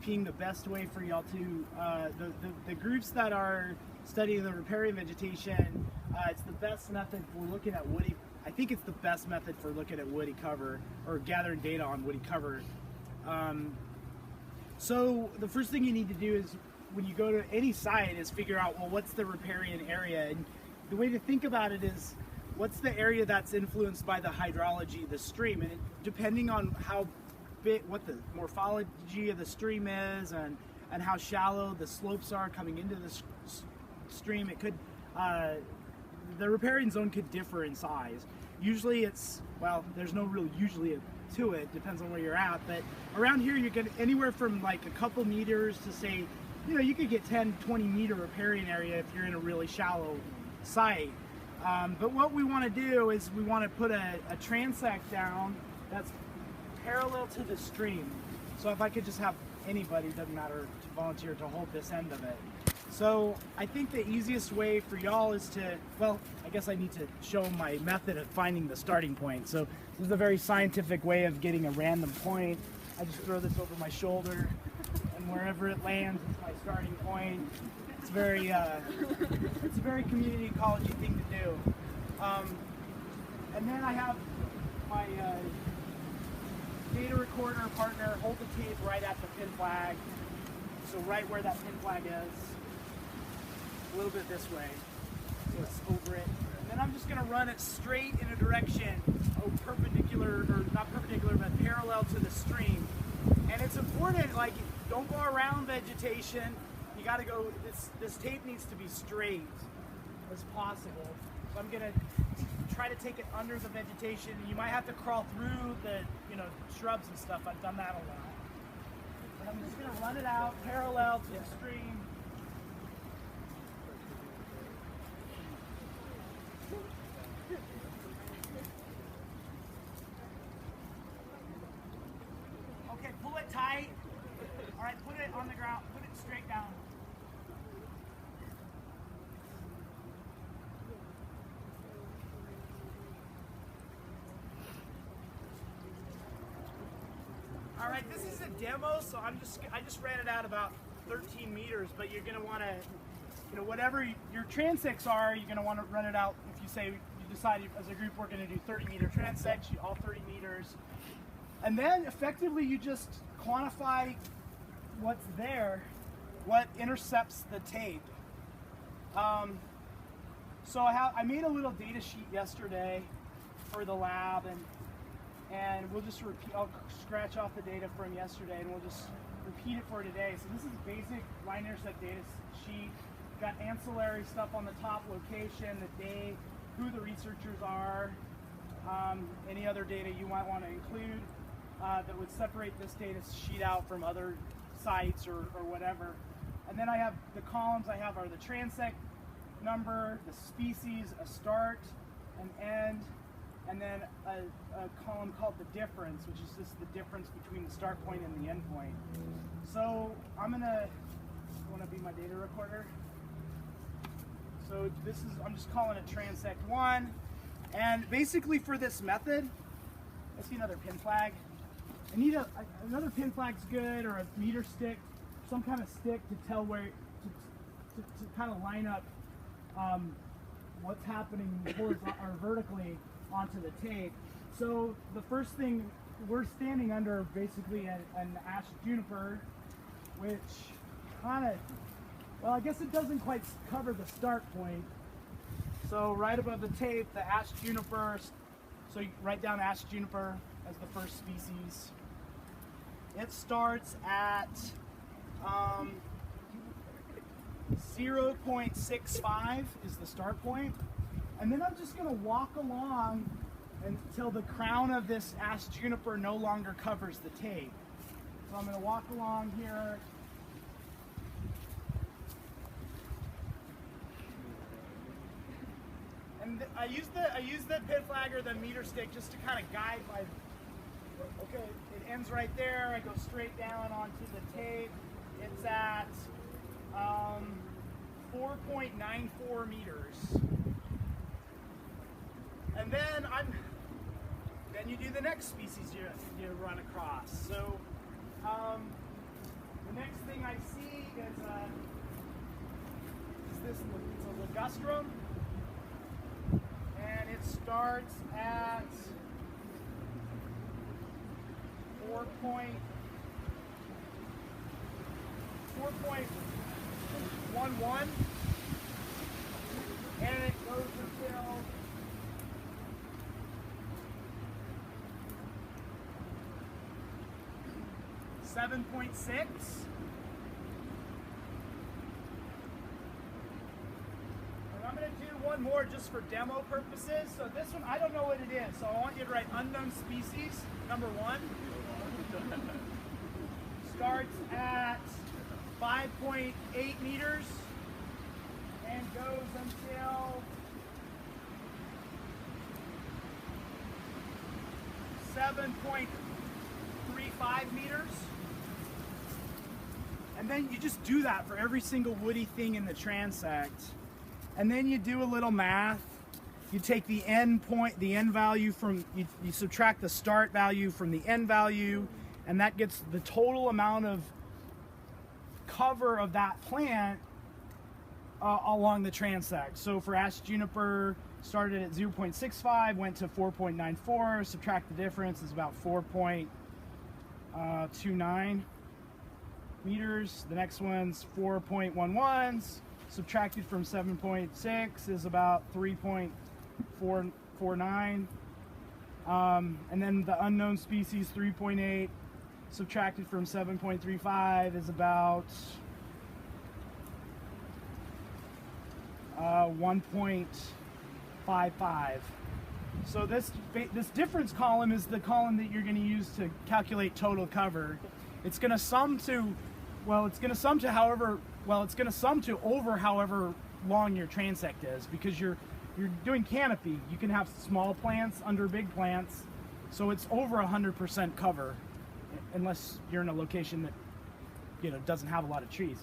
thinking the best way for y'all to, the groups that are studying the riparian vegetation, it's the best method for looking at woody, I think it's the best method for looking at woody cover, or gathering data on woody cover. So the first thing you need to do is, when you go to any site, is figure out, well, what's the riparian area? And the way to think about it is, what's the area that's influenced by the hydrology of the stream? And depending on how big, what the morphology of the stream is, and how shallow the slopes are coming into the stream, it could, the riparian zone could differ in size. Usually it's, well, there's no real usually to it, depends on where you're at, but around here you get anywhere from like a couple meters to, say, you know, you could get 10-20 meter riparian area if you're in a really shallow site. But what we want to do is we want to put a transect down that's parallel to the stream. So if I could just have anybody, doesn't matter, to volunteer to hold this end of it. So I think the easiest way for y'all is to, well, I guess I need to show my method of finding the starting point. So this is a very scientific way of getting a random point. I just throw this over my shoulder, and wherever it lands is my starting point. It's very, it's a very community ecology thing to do. And then I have my data recorder partner hold the tape right at the pin flag. So right where that pin flag is, a little bit this way, so it's over it. And then I'm just going to run it straight in a direction, perpendicular, or not perpendicular, but parallel to the stream. And it's important, like, don't go around vegetation. You got to go, this tape needs to be straight as possible. So I'm going to try to take it under the vegetation. You might have to crawl through the, you know, shrubs and stuff. I've done that a lot. But I'm just going to run it out parallel to the stream. Okay, pull it tight. All right, put it on the ground. Put it straight down. All right, this is a demo, so I just ran it out about 13 meters, but you're gonna wanna, you know, whatever your transects are, you're gonna wanna run it out. If you say, you decide as a group we're gonna do 30-meter transects, all 30 meters. And then effectively you just quantify what's there, what intercepts the tape. So I made a little data sheet yesterday for the lab, and we'll just repeat, I'll scratch off the data from yesterday and we'll just repeat it for today. So this is basic line intercept data sheet. Got ancillary stuff on the top, location, the date, who the researchers are, any other data you might want to include that would separate this data sheet out from other sites or whatever. And then I have the columns I have are the transect number, the species, a start, an end, and then a column called the difference, which is just the difference between the start point and the end point. So I'm gonna be my data recorder. So this is, I'm just calling it Transect 1. And basically for this method, I see another pin flag. I need another pin flag's good, or a meter stick, some kind of stick to tell where, to kind of line up what's happening horizontally or vertically onto the tape. So the first thing, we're standing under basically an ash juniper, which kind of, well, I guess it doesn't quite cover the start point. So right above the tape, the ash juniper, so you write down ash juniper as the first species. It starts at 0.65 is the start point. And then I'm just gonna walk along until the crown of this ash juniper no longer covers the tape. So I'm gonna walk along here. And I use the pin flag or the meter stick just to kind of guide my, okay, it ends right there. I go straight down onto the tape. It's at 4.94 meters. And then you do the next species you run across. So the it's a ligustrum, and it starts at 4.11, and it goes until 7.6. I'm going to do one more just for demo purposes. So this one, I don't know what it is. So I want you to write unknown species, number 1. Starts at 5.8 meters and goes until 7.35 meters. And then you just do that for every single woody thing in the transect. And then you do a little math. You take the end point, the end value from, you subtract the start value from the end value, and that gets the total amount of cover of that plant along the transect. So for ash juniper, started at 0.65, went to 4.94, subtract the difference is about 4.29 meters. The next one's 4.11, subtracted from 7.6 is about 3.449. And then the unknown species 3.8, subtracted from 7.35 is about 1.55. So this difference column is the column that you're going to use to calculate total cover. It's going to sum to, it's going to sum to over however long your transect is, because you're doing canopy. You can have small plants under big plants, so it's over 100% cover, unless you're in a location that doesn't have a lot of trees.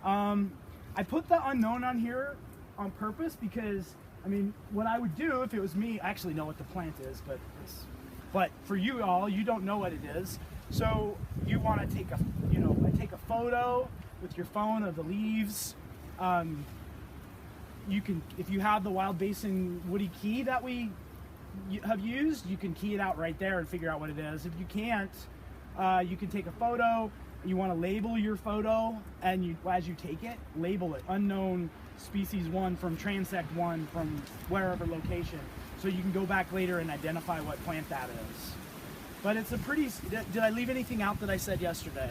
I put the unknown on here on purpose because, I mean, what I would do if it was me, I actually know what the plant is, but for you all, you don't know what it is. So you want to take take a photo with your phone of the leaves. You can, if you have the Wild Basin woody key that we have used, you can key it out right there and figure out what it is. If you can't, you can take a photo. You want to label your photo, and as you take it, label it unknown species 1 from transect 1 from wherever location, so you can go back later and identify what plant that is. But it's a pretty, did I leave anything out that I said yesterday?